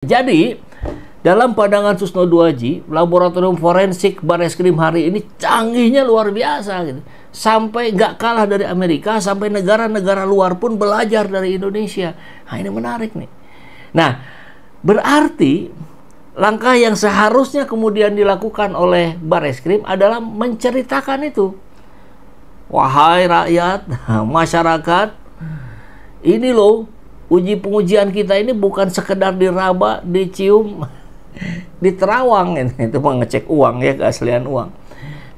Jadi, dalam pandangan Susno Duaji, laboratorium forensik Bareskrim hari ini canggihnya luar biasa gitu. Sampai nggak kalah dari Amerika, sampai negara-negara luar pun belajar dari Indonesia. Nah, ini menarik nih. Nah, berarti langkah yang seharusnya kemudian dilakukan oleh Bareskrim adalah menceritakan itu. Wahai rakyat, masyarakat, ini loh, pengujian kita ini bukan sekedar diraba, dicium, diterawang, itu mengecek uang ya, keaslian uang.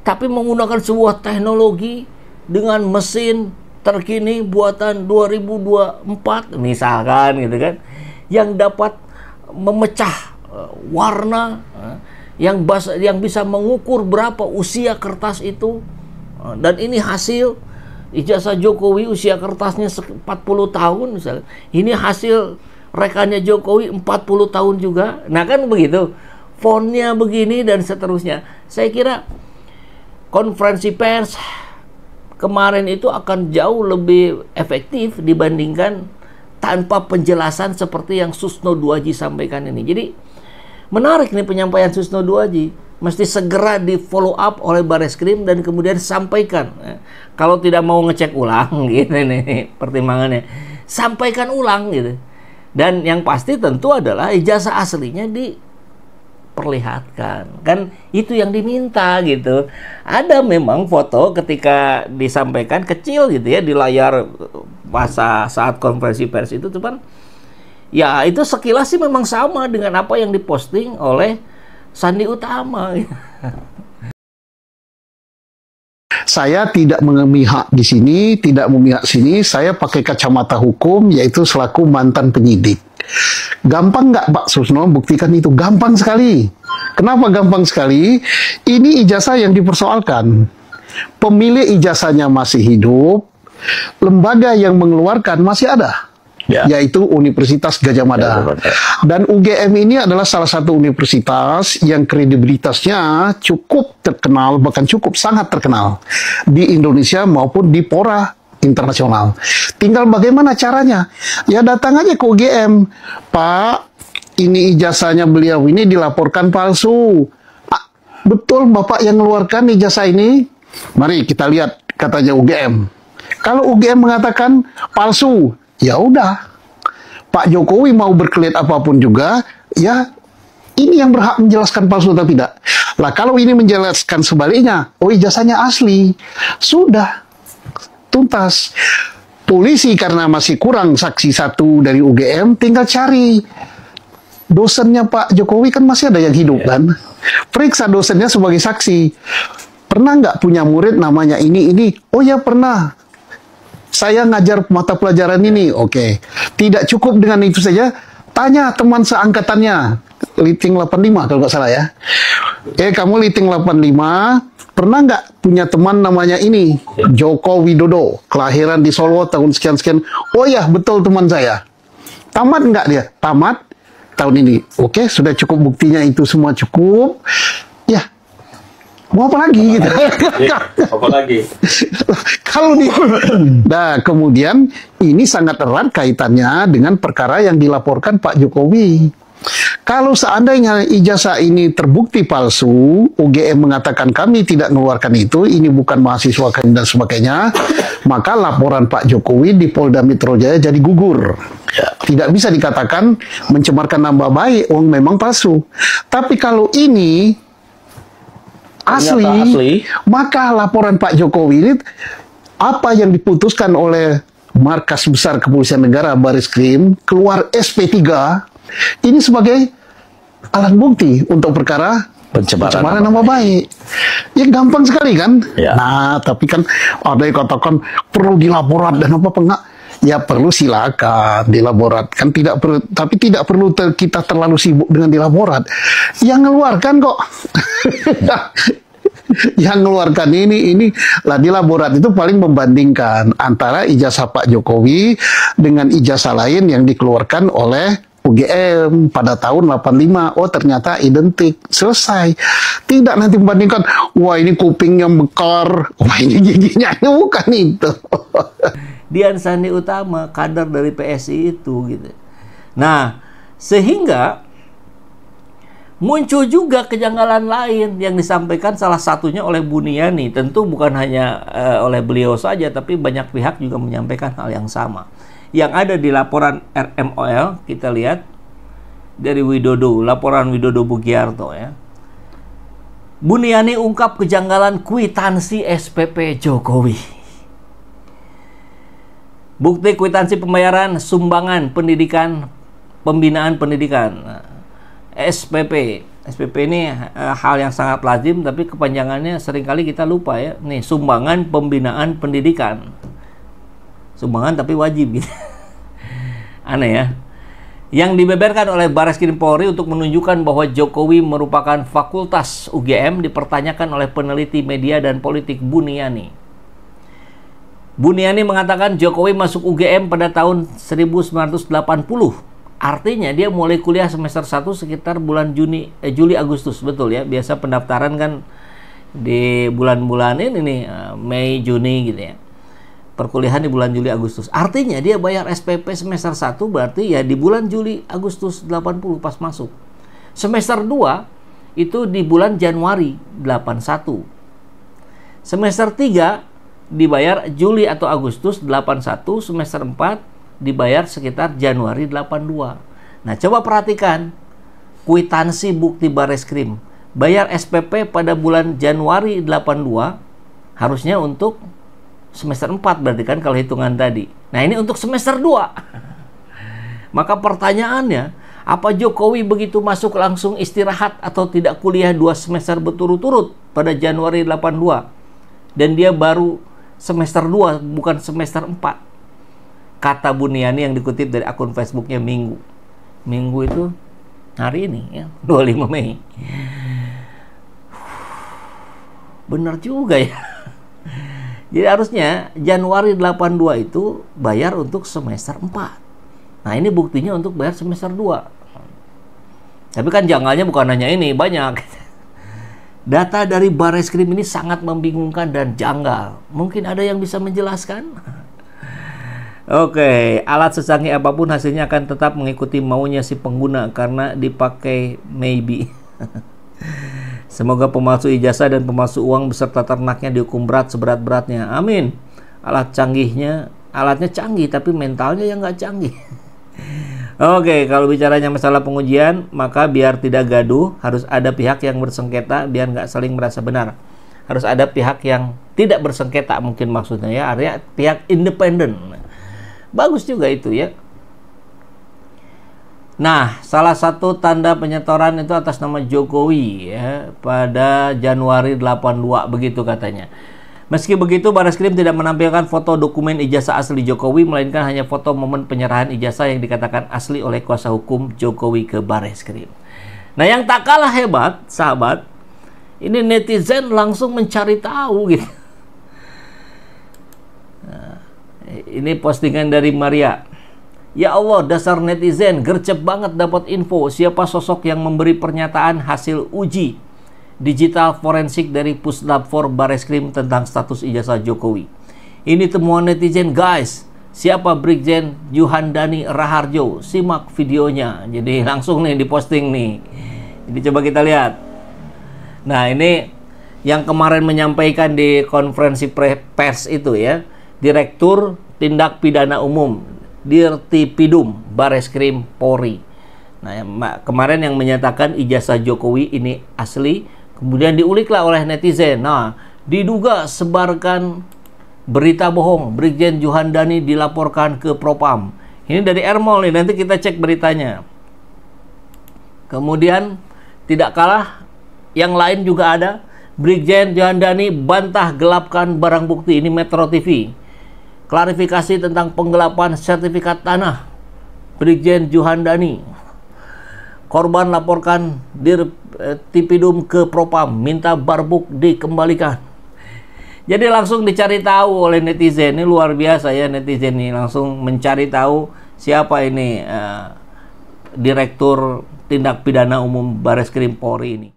Tapi menggunakan sebuah teknologi dengan mesin terkini buatan 2024 misalkan gitu kan, yang dapat memecah warna, yang bisa mengukur berapa usia kertas itu, dan ini hasil ijazah Jokowi, usia kertasnya 40 tahun misalnya. Ini hasil rekannya Jokowi 40 tahun juga. Nah kan begitu. Fontnya begini dan seterusnya. Saya kira konferensi pers kemarin itu akan jauh lebih efektif dibandingkan tanpa penjelasan seperti yang Susno Duaji sampaikan ini. Jadi menarik nih penyampaian Susno Duaji. Mesti segera di follow up oleh Bareskrim dan kemudian sampaikan. Kalau tidak mau ngecek ulang gitu nih pertimbangannya, sampaikan ulang gitu. Dan yang pasti tentu adalah ijazah aslinya diperlihatkan. Kan itu yang diminta gitu. Ada memang foto ketika disampaikan kecil gitu ya di layar saat konferensi pers itu, cuman ya itu sekilas sih memang sama dengan apa yang diposting oleh Sandi Utama. Saya tidak memihak di sini, tidak memihak sini. Saya pakai kacamata hukum, yaitu selaku mantan penyidik. Gampang nggak Pak Susno buktikan itu? Gampang sekali. Kenapa gampang sekali? Ini ijazah yang dipersoalkan. Pemilik ijazahnya masih hidup, lembaga yang mengeluarkan masih ada. Ya. Yaitu Universitas Gadjah Mada. Dan UGM ini adalah salah satu universitas yang kredibilitasnya cukup terkenal, bahkan cukup sangat terkenal di Indonesia maupun di fora internasional. Tinggal bagaimana caranya? Ya datang aja ke UGM. Pak, ini ijazahnya beliau ini dilaporkan palsu. Betul Bapak yang mengeluarkan ijazah ini? Mari kita lihat, katanya UGM. Kalau UGM mengatakan palsu, ya udah, Pak Jokowi mau berkelit apapun juga, ya ini yang berhak menjelaskan palsu atau tidak. Lah kalau ini menjelaskan sebaliknya, oh ijazahnya asli, sudah tuntas. Polisi karena masih kurang saksi satu dari UGM, tinggal cari dosennya Pak Jokowi, kan masih ada yang hidup kan. Periksa dosennya sebagai saksi. Pernah nggak punya murid namanya ini? Oh ya pernah. Saya ngajar mata pelajaran ini, oke. Tidak cukup dengan itu saja, tanya teman seangkatannya, Liting 85 kalau nggak salah ya. Kamu Liting 85, pernah nggak punya teman namanya ini? Joko Widodo, kelahiran di Solo tahun sekian-sekian. Oh ya, betul teman saya. Tamat nggak dia? Tamat tahun ini. Oke, sudah cukup buktinya itu semua cukup. Ya, mau apa lagi gitu? Apa lagi? Kalau nah kemudian ini sangat erat kaitannya dengan perkara yang dilaporkan Pak Jokowi. Kalau seandainya ijazah ini terbukti palsu, UGM mengatakan kami tidak mengeluarkan itu, ini bukan mahasiswa kami dan sebagainya, maka laporan Pak Jokowi di Polda Metro Jaya jadi gugur. Tidak bisa dikatakan mencemarkan nama baik, memang palsu. Tapi kalau ini asli, maka laporan Pak Jokowi ini apa yang diputuskan oleh Markas Besar Kepolisian Negara Bareskrim keluar SP3 ini sebagai alat bukti untuk perkara pencemaran nama baik. Ya gampang sekali kan? Ya. Nah, tapi kan ada yang katakan perlu dilaporat dan apa enggak? Ya perlu, silakan dilaporat. Kan tidak perlu, tapi tidak perlu kita terlalu sibuk dengan dilaporat. Yang ngeluarkan kok. Yang mengeluarkan ini lah di laborat itu paling membandingkan antara ijazah Pak Jokowi dengan ijazah lain yang dikeluarkan oleh UGM pada tahun 85. Oh ternyata identik, selesai. Tidak nanti membandingkan, wah ini kupingnya mekar, wah ini giginya, bukan itu. Dian Sandi Utama kader dari PSI itu gitu. Nah, sehingga muncul juga kejanggalan lain yang disampaikan salah satunya oleh Buniani. Tentu bukan hanya oleh beliau saja, tapi banyak pihak juga menyampaikan hal yang sama. Yang ada di laporan RMOL, kita lihat dari Widodo, laporan Widodo Bugiarto ya. Buniani ungkap kejanggalan kwitansi SPP Jokowi. Bukti kwitansi pembayaran sumbangan pendidikan, pembinaan pendidikan. SPP. SPP ini hal yang sangat lazim, tapi kepanjangannya seringkali kita lupa ya. Nih, sumbangan pembinaan pendidikan. Sumbangan tapi wajib gitu. Aneh ya. Yang dibeberkan oleh Bareskrim Polri untuk menunjukkan bahwa Jokowi merupakan fakultas UGM dipertanyakan oleh peneliti media dan politik Buniani. Buniani mengatakan Jokowi masuk UGM pada tahun 1980. Artinya dia mulai kuliah semester 1 sekitar bulan Juli Agustus, betul ya. Biasa pendaftaran kan di bulan-bulan ini nih, Mei Juni gitu ya. Perkuliahan di bulan Juli Agustus. Artinya dia bayar SPP semester 1 berarti ya di bulan Juli Agustus 80 pas masuk. Semester 2 itu di bulan Januari 81. Semester 3 dibayar Juli atau Agustus 81, semester 4 dibayar sekitar Januari 82. Nah, coba perhatikan kwitansi bukti Bareskrim. Bayar SPP pada bulan Januari 82 harusnya untuk semester 4 berarti kan kalau hitungan tadi. Nah, ini untuk semester 2. Maka pertanyaannya, apa Jokowi begitu masuk langsung istirahat atau tidak kuliah 2 semester berturut-turut pada Januari 82? Dan dia baru semester 2, bukan semester 4. Kata Buniani yang dikutip dari akun Facebooknya Minggu. Minggu itu hari ini ya, 25 Mei. Benar juga ya. Jadi harusnya Januari 82 itu bayar untuk semester 4. Nah, ini buktinya untuk bayar semester 2. Tapi kan janggalnya bukan hanya ini, banyak. Data dari Bareskrim ini sangat membingungkan dan janggal. Mungkin ada yang bisa menjelaskan? Oke, alat secanggih apapun hasilnya akan tetap mengikuti maunya si pengguna karena dipakai maybe. Semoga pemalsu ijazah dan pemalsu uang beserta ternaknya dihukum berat seberat-beratnya. Amin. Alatnya canggih tapi mentalnya yang nggak canggih. Oke, kalau bicaranya masalah pengujian, maka biar tidak gaduh, harus ada pihak yang bersengketa, biar nggak saling merasa benar. Harus ada pihak yang tidak bersengketa, mungkin maksudnya ya, artinya pihak independen. Bagus juga itu ya. Nah, salah satu tanda penyetoran itu atas nama Jokowi ya, pada Januari 82, begitu katanya. Meski begitu, Bareskrim tidak menampilkan foto dokumen ijazah asli Jokowi, melainkan hanya foto momen penyerahan ijazah yang dikatakan asli oleh kuasa hukum Jokowi ke Bareskrim. Nah, yang tak kalah hebat, sahabat, ini netizen langsung mencari tahu gitu. Nah, ini postingan dari Maria. Ya Allah, dasar netizen, gercep banget dapat info siapa sosok yang memberi pernyataan hasil uji digital forensik dari Puslap 4 Bareskrim tentang status ijazah Jokowi. Ini temuan netizen guys. Siapa Brigjen Juhandani Raharjo? Simak videonya. Jadi langsung nih diposting nih. Jadi coba kita lihat. Nah, ini yang kemarin menyampaikan di konferensi pers itu ya. Direktur Tindak Pidana Umum Dirtipidum Bareskrim Polri. Nah, kemarin yang menyatakan ijazah Jokowi ini asli. Kemudian diuliklah oleh netizen. Nah, diduga sebarkan berita bohong. Brigjen Juhandani dilaporkan ke Propam. Ini dari Ermol nih, nanti kita cek beritanya. Kemudian tidak kalah, yang lain juga ada. Brigjen Juhandani bantah gelapkan barang bukti. Ini Metro TV. Klarifikasi tentang penggelapan sertifikat tanah. Brigjen Juhandani. Korban laporkan Dirtipidum ke Propam, minta barbuk dikembalikan. Jadi langsung dicari tahu oleh netizen. Ini luar biasa ya, netizen ini langsung mencari tahu siapa ini Direktur Tindak Pidana Umum Bareskrim Polri ini.